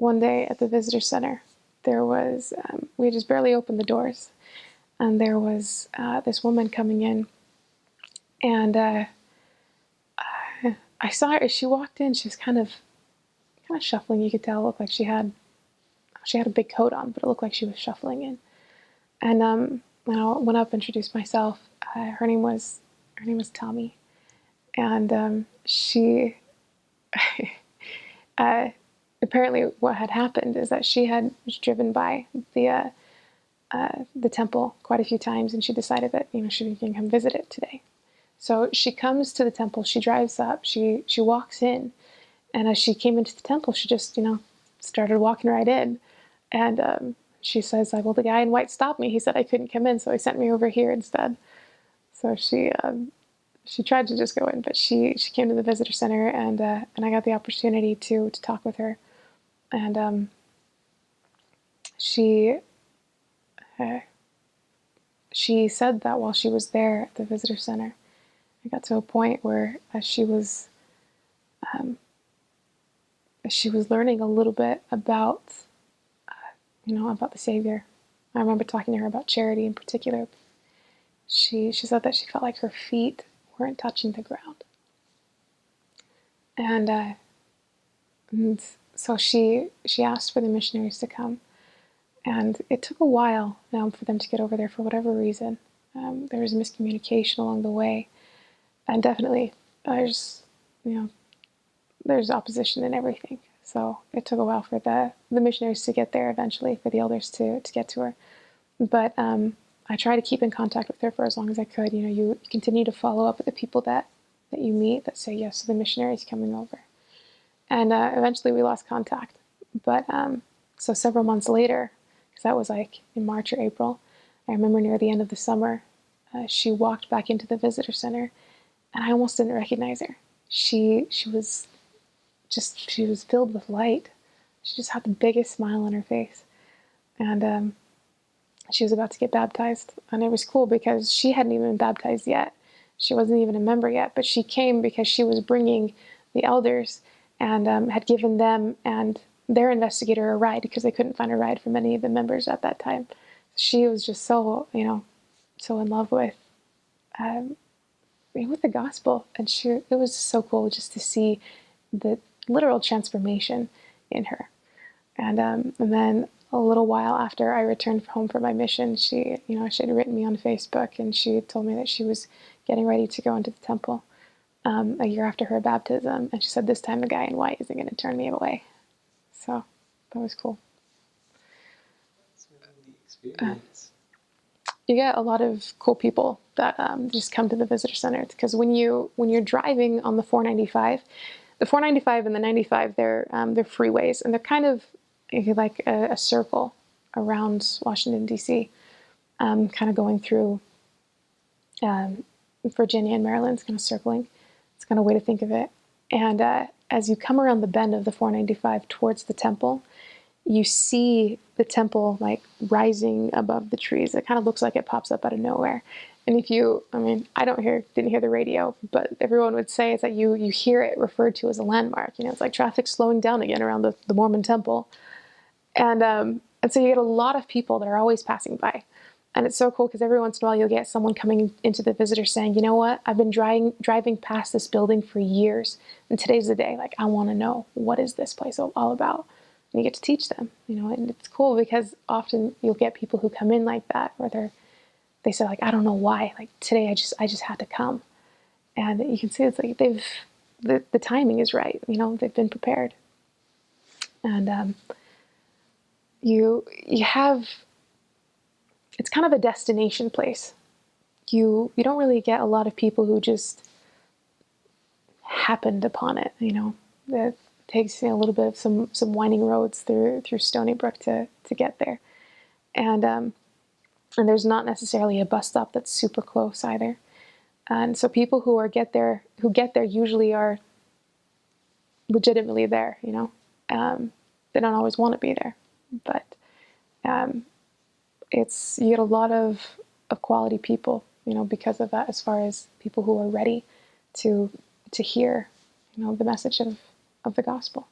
one day at the visitor center, there was, we just barely opened the doors, and there was this woman coming in, and I saw her as she walked in. She was kind of shuffling. You could tell. It looked like she had a big coat on, but it looked like she was shuffling in. And when I went up, introduced myself. Her name was Tommy, and she apparently what had happened is that she was driven by the temple quite a few times, and she decided that she can come visit it today. So she comes to the temple. She drives up. She walks in, and as she came into the temple, she just started walking right in, and she says, "Well, the guy in white stopped me. He said I couldn't come in, so he sent me over here instead." So she tried to just go in, but she came to the visitor center, and I got the opportunity to talk with her, and she said that while she was there at the visitor center, I got to a point where she was learning a little bit about about the Savior. I remember talking to her about charity in particular. She said that she felt like her feet weren't touching the ground, and so she asked for the missionaries to come, and it took a while for them to get over there for whatever reason. There was miscommunication along the way, and definitely there's opposition and everything. So it took a while for the missionaries to get there eventually, for the elders to get to her. But I try to keep in contact with her for as long as I could. You continue to follow up with the people that you meet that say yes to the missionaries coming over. And eventually we lost contact. But so several months later, because that was like in March or April, I remember near the end of the summer, she walked back into the visitor center, and I almost didn't recognize her. She was filled with light. She just had the biggest smile on her face. And she was about to get baptized. And it was cool because she hadn't even been baptized yet. She wasn't even a member yet, but she came because she was bringing the elders and had given them and their investigator a ride because they couldn't find a ride from any of the members at that time. She was just so in love with the gospel. And it was so cool just to see the literal transformation in her. And then a little while after I returned home from my mission, she had written me on Facebook, and she told me that she was getting ready to go into the temple a year after her baptism, and she said this time the guy in white isn't going to turn me away. So that was cool. That's a really neat experience. You get a lot of cool people that just come to the visitor center, because when you're driving on the 495, the 495 and the 95, they're freeways, and they're kind of like a circle around Washington, D.C., kind of going through Virginia and Maryland, kind of circling. It's kind of a way to think of it. And as you come around the bend of the 495 towards the temple, you see the temple like rising above the trees. It kind of looks like it pops up out of nowhere. And I didn't hear the radio, but everyone would say it's that you hear it referred to as a landmark. It's like traffic slowing down again around the Mormon temple. And so you get a lot of people that are always passing by. And it's so cool because every once in a while you'll get someone coming into the visitor saying, you know what, I've been driving past this building for years, and today's the day. Like, I want to know, what is this place all about? And you get to teach them, and it's cool because often you'll get people who come in like that, where they say, like, I don't know why, like today I just had to come. And you can see it's like the timing is right, they've been prepared. And you have, it's kind of a destination place. You don't really get a lot of people who just happened upon it. It takes a little bit of some winding roads through Stony Brook to get there, and there's not necessarily a bus stop that's super close either. And so people who get there usually are legitimately there. They don't always want to be there, but you get a lot of quality people, because of that, as far as people who are ready to hear, the message of the gospel.